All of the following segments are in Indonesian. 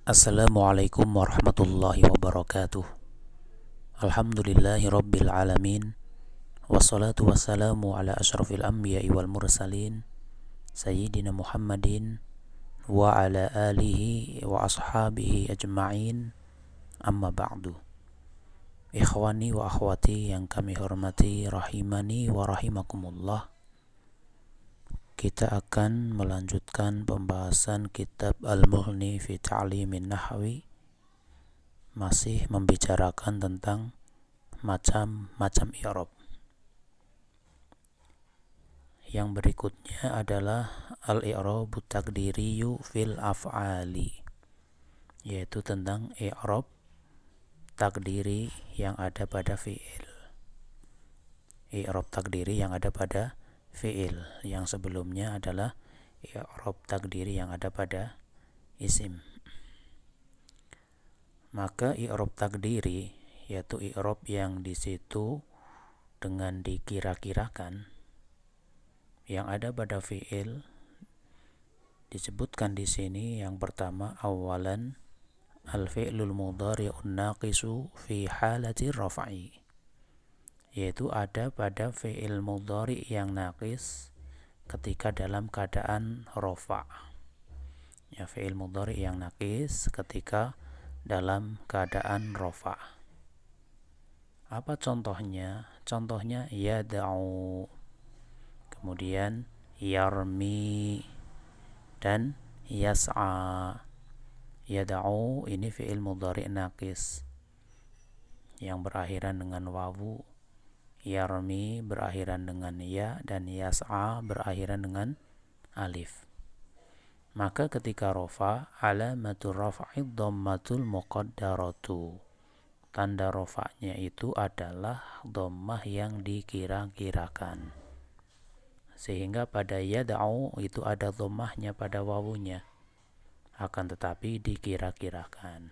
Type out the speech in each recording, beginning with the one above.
Assalamualaikum warahmatullahi wabarakatuh. Alhamdulillahi rabbil alamin. Wassalatu wassalamu ala ashrafil anbiya'i wal mursalin Sayyidina Muhammadin wa ala alihi wa ashabihi ajma'in. Amma ba'du. Ikhwani wa akhwati yang kami hormati, rahimani wa rahimakumullah. Kita akan melanjutkan pembahasan kitab Al-Mughni fi Ta'limin Nahwi, masih membicarakan tentang macam-macam i'rab. Yang berikutnya adalah al-i'rabu taqdiriyu fil af'ali, yaitu tentang i'rab takdiri yang ada pada fi'il. I'rab takdiri yang ada pada fi'il, yang sebelumnya adalah i'rab takdiri yang ada pada isim. Maka i'rab takdiri yaitu i'rab yang di situ dengan dikira-kirakan yang ada pada fi'il disebutkan di sini. Yang pertama, awalan al-fi'lul mudhari'un naqisu fi halati raf'i, yaitu ada pada fi'il mudhari' yang naqis ketika dalam keadaan rafa'. Ya, fi'il mudhari' yang naqis ketika dalam keadaan rafa'. Apa contohnya? Contohnya yad'u, kemudian yarmi, dan yas'a. Yad'u ini fi'il mudhari' naqis yang berakhiran dengan wawu, yarmi berakhiran dengan ya, dan yas'a berakhiran dengan alif. Maka ketika rafa, alamatul raf'i dhammatul muqaddaratu, tanda rafa'nya itu adalah dhammah yang dikira-kirakan. Sehingga pada yad'u itu ada dhammahnya pada wawunya, akan tetapi dikira-kirakan.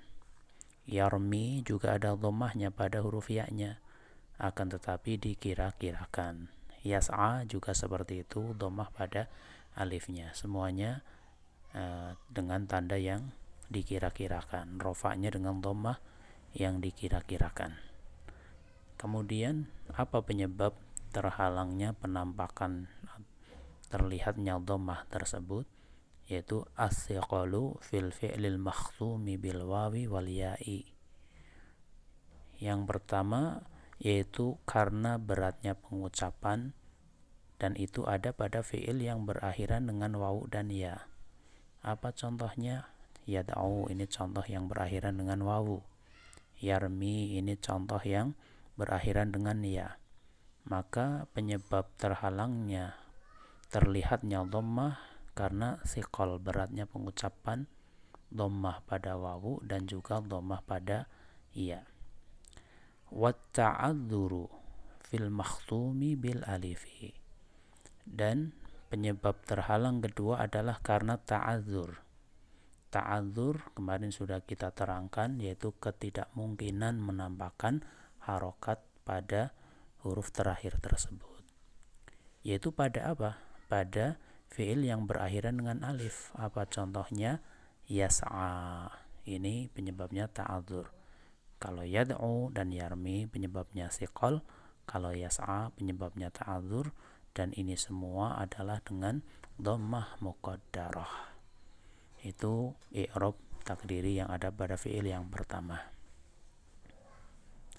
Yarmi juga ada dhammahnya pada huruf ya-nya, akan tetapi dikira-kirakan. Yas'a juga seperti itu, dhammah pada alifnya. Semuanya dengan tanda yang dikira-kirakan, rofaknya dengan dhammah yang dikira-kirakan. Kemudian apa penyebab terhalangnya penampakan terlihatnya dhammah tersebut? Yaitu as-siqalu fil fi'lil makhtumi bil wawi wal ya'i. Yang pertama yaitu karena beratnya pengucapan, dan itu ada pada fi'il yang berakhiran dengan wawu dan ya. Apa contohnya? Yad'u ini contoh yang berakhiran dengan wawu. Yarmi ini contoh yang berakhiran dengan ya. Maka penyebab terhalangnya terlihatnya dhammah karena siqal, beratnya pengucapan, dhammah pada wawu dan juga dhammah pada ya. Wa ta'adzuru fil makhtumi bil alifi, dan penyebab terhalang kedua adalah karena ta'adzur. Ta'adzur kemarin sudah kita terangkan, yaitu ketidakmungkinan menampakkan harokat pada huruf terakhir tersebut. Yaitu pada apa? Pada fi'il yang berakhiran dengan alif. Apa contohnya? Yas'a. Ini penyebabnya ta'adzur. Kalau yad'u dan yarmi penyebabnya siqal. Kalau yas'a penyebabnya ta'adzur. Dan ini semua adalah dengan dhammah muqaddarah. Itu i'rab takdiri yang ada pada fi'il yang pertama.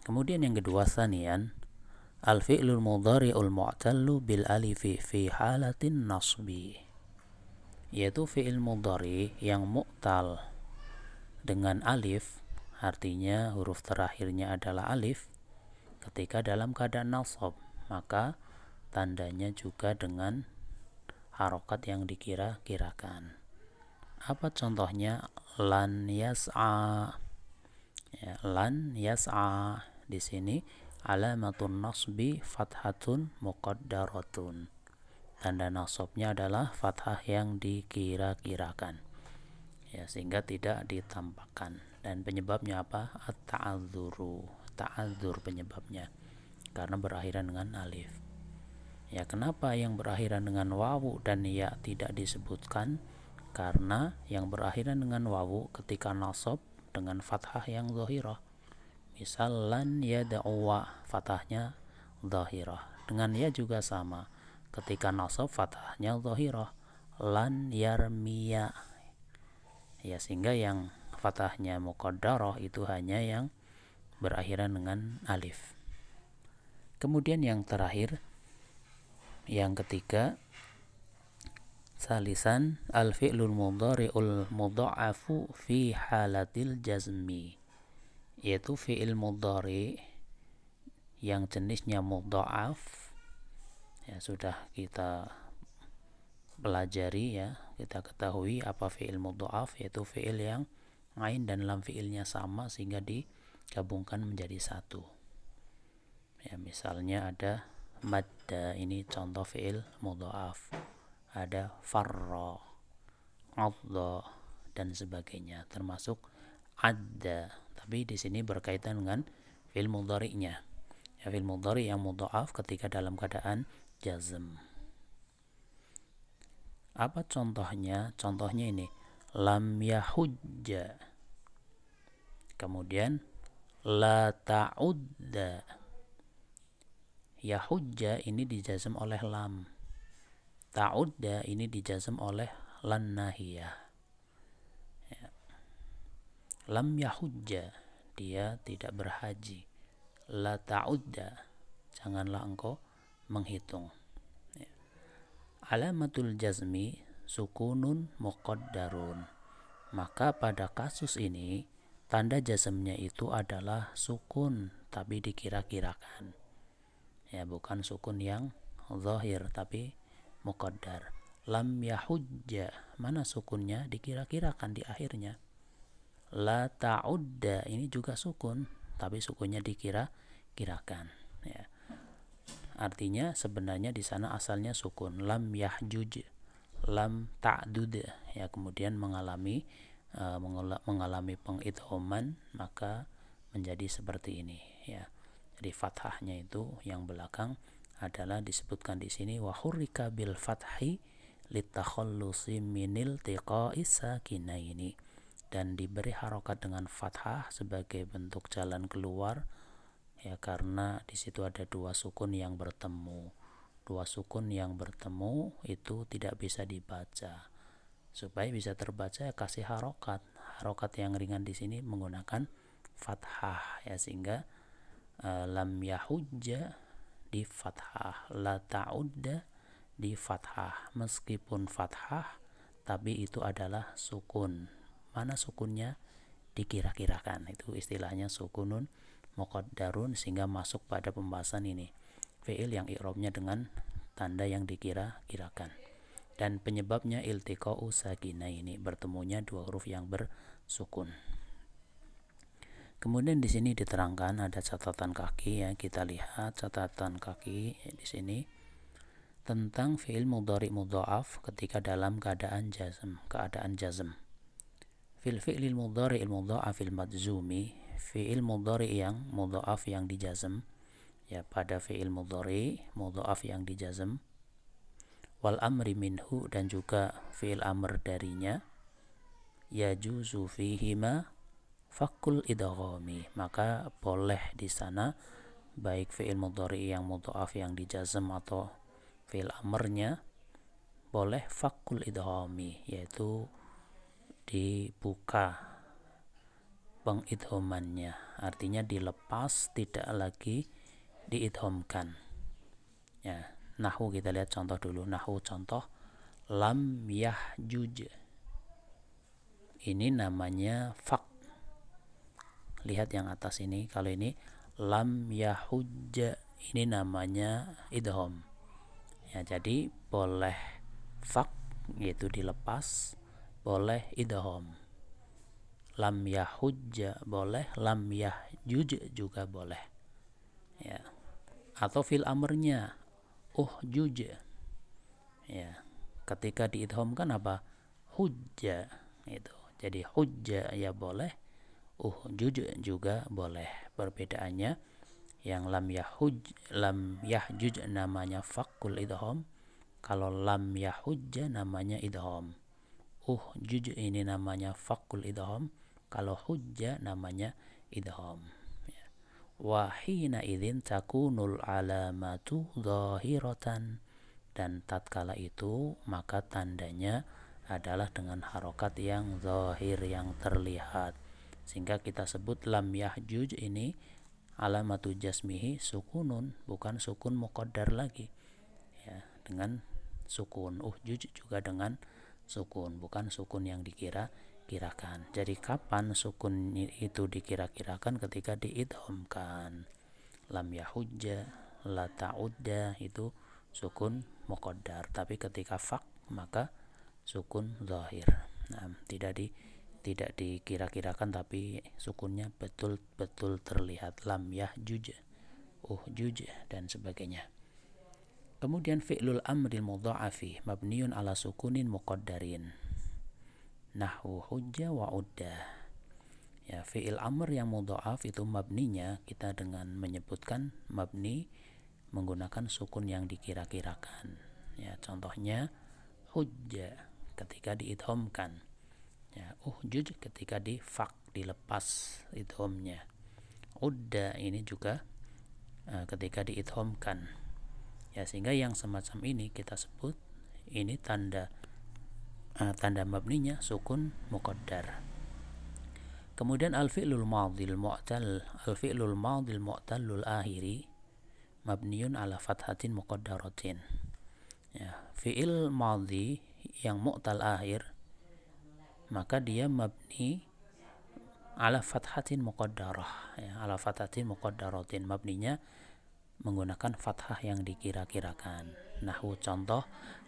Kemudian yang kedua, sanian al-fi'lul mudhari'ul mu'tallu bil alifi fi halatin nasbi, yaitu fi'il mudhari yang mu'tal dengan alif, artinya huruf terakhirnya adalah alif ketika dalam keadaan nasab, maka tandanya juga dengan harokat yang dikira-kirakan. Apa contohnya? Lan yas'a. Ya, lan yas'a di sini alamatun nasbi fathatun muqaddaratun. Tanda nasabnya adalah fathah yang dikira-kirakan. Ya, sehingga tidak ditampakkan. Dan penyebabnya apa? At-ta'adzuru. Ta'adzur penyebabnya karena berakhiran dengan alif. Ya, kenapa yang berakhiran dengan wawu dan ya tidak disebutkan? karena yang berakhiran dengan wawu ketika nasab dengan fathah yang zahirah. Misal lan yad'uwa, fathahnya zahirah. Dengan ya juga sama, ketika nasab fathahnya zahirah. Lan yarmiya, ya, sehingga yang fathahnya muqaddarah itu hanya yang berakhiran dengan alif. Kemudian yang terakhir, yang ketiga, salisan al-fi'lul mudhari'ul mudha'afu fi halatil jazmi, yaitu fi'il mudhari yang jenisnya mudha'af. Ya, sudah kita pelajari, ya, kita ketahui apa fi'il mudha'af, yaitu fi'il yang ain dan lam fi'ilnya sama sehingga digabungkan menjadi satu. Ya, misalnya ada madda, ini contoh fi'il mudha'af. Ada farra, adda, dan sebagainya, termasuk adda, tapi di sini berkaitan dengan fi'il mudhari'nya. Ya, fi'il mudhari' yang mudha'af ketika dalam keadaan jazm. Apa contohnya? Contohnya ini, lam yahujja, kemudian la ta'udda. Yahujja ini dijazm oleh lam, ta'udda ini dijazm oleh lan nahiyah. Ya. Lam yahujja, dia tidak berhaji. La ta'udda, janganlah engkau menghitung. Ya. Alamatul jazmi sukunun muqaddarun, maka pada kasus ini tanda jazmnya itu adalah sukun tapi dikira-kirakan. Ya, bukan sukun yang zahir tapi muqaddar. Lam yahujja, mana sukunnya? Dikira-kirakan di akhirnya. La ta'udda, ini juga sukun tapi sukunnya dikira-kirakan. Ya. Artinya sebenarnya di sana asalnya sukun, lam yahjuj, lam ta'dud, ya, kemudian mengalami pengidhoman, maka menjadi seperti ini, ya. Jadi fathahnya itu yang belakang adalah disebutkan di sini wa hurrika bil fathi litakhallusi minil tiqa'is sakinaini, dan diberi harokat dengan fathah sebagai bentuk jalan keluar, ya, karena di situ ada dua sukun yang bertemu. Dua sukun yang bertemu itu tidak bisa dibaca. Supaya bisa terbaca, ya, kasih harokat. Harokat yang ringan di sini menggunakan fathah, ya, sehingga lam yahujja di fathah, la ta'udda di fathah. Meskipun fathah tapi itu adalah sukun. Mana sukunnya? Dikira-kirakan. Itu istilahnya sukunun muqaddarun, sehingga masuk pada pembahasan ini, fi'il yang i'rabnya dengan tanda yang dikira-kirakan. Dan penyebabnya iltiqa'u sakinaini, bertemunya dua huruf yang bersukun. Kemudian di sini diterangkan ada catatan kaki, ya, kita lihat catatan kaki di sini tentang fi'il mudhari' mudha'af ketika dalam keadaan jazm, Fil fi'lil mudhari'il mudha'afil madzumi, fi'il mudhari' yang mudha'af yang dijazm, ya, pada fi'il mudhari' mudha'af yang dijazm, wal amri minhu, dan juga fi'il amr darinya, yajuzu fihima fakul idghami, maka boleh di sana baik fi'il mudhari yang mudha'af yang dijazm atau fi'il amrnya boleh fakul idghami, yaitu dibuka pengidhomannya, artinya dilepas, tidak lagi diidhamkan. Ya, nahwu kita lihat contoh dulu. Nahwu contoh, lam yahjuj, ini namanya fak. Lihat yang atas ini, kalau ini lam yahujja, ini namanya idham. Ya, jadi boleh fak, yaitu dilepas, boleh idham. Lam yahujja boleh, lam yahjuj juga boleh. Ya. Atau fil amrnya uhjuj. Ya. Ketika diidhamkan apa? Hujja itu. Jadi hujja ya boleh, uhjuj juga boleh. Perbedaannya, yang lam yahjuj namanya fakul idham, kalau lam yahujja namanya idham. uhjuj ini namanya fakul idgham, kalau hujja namanya idgham. Wa hina idzin takunul alamatu zahiratan, dan tatkala itu maka tandanya adalah dengan harokat yang zahir, yang terlihat, sehingga kita sebut lam yahjuj ini alamatu jasmihi sukunun, bukan sukun muqaddar lagi ya, dengan sukun. Uhjuj juga dengan sukun, bukan sukun yang dikira-kirakan. Jadi kapan sukun itu dikira-kirakan? Ketika diidhamkan. Lam yahujja, la ta'udda itu sukun muqaddar, tapi ketika fak maka sukun zahir. Nah, tidak dikira-kirakan, tapi sukunnya betul-betul terlihat. Lam yahjuj, uhjuj dan sebagainya. Kemudian fi'lul amril mudha'afi mabniun ala sukunin muqaddarin, nahwu hujja wa udda. Ya, fi'il amr yang mudha'af itu mabninya kita dengan menyebutkan mabni menggunakan sukun yang dikira-kirakan. Ya, contohnya hujja ketika diidhamkan. Ya, uhjuj ketika difak, dilepas idhamnya. Udda ini juga ketika diidhamkan. Ya, sehingga yang semacam ini kita sebut ini tanda mabninya sukun muqaddar. Kemudian al-fi'lul madhil mu'tal, al-fi'lul madhil mu'talul akhiri mabniun ala fathatin muqaddaratin. Ya, fi'il madhi yang mu'tal akhir maka dia mabni ala fathatin muqaddarah, ya, ala fathatin muqaddaratin, mabninya menggunakan fathah yang dikira-kirakan. Nahwu contoh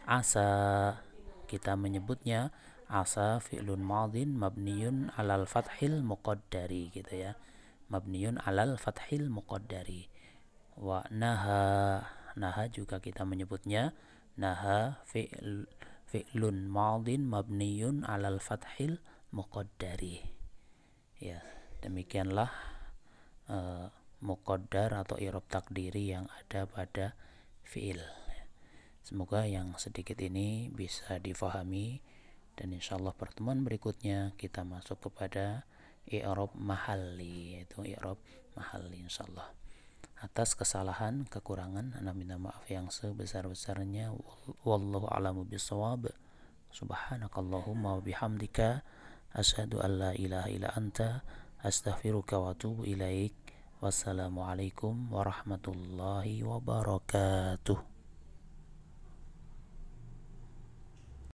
asa, kita menyebutnya asa fi'lun madhin mabniyun alal fathil muqaddari gitu ya, mabniyun alal fathil muqaddari. Wa naha juga kita menyebutnya naha fi'lun madhin mabniyun alal fathil muqaddari. Ya, demikianlah muqaddar atau i'rab takdiri yang ada pada fi'il. Semoga yang sedikit ini bisa difahami, dan insyaallah pertemuan berikutnya kita masuk kepada i'rab mahalli, yaitu i'rab mahalli insyaallah. Atas kesalahan, kekurangan, ana minta maaf yang sebesar-besarnya. Wallahu a'lamu bissawab. Subhanakallahumma wa bihamdika asyhadu an la ilaha illa anta astaghfiruka wa atubu ilaik. Wassalamualaikum warahmatullahi wabarakatuh.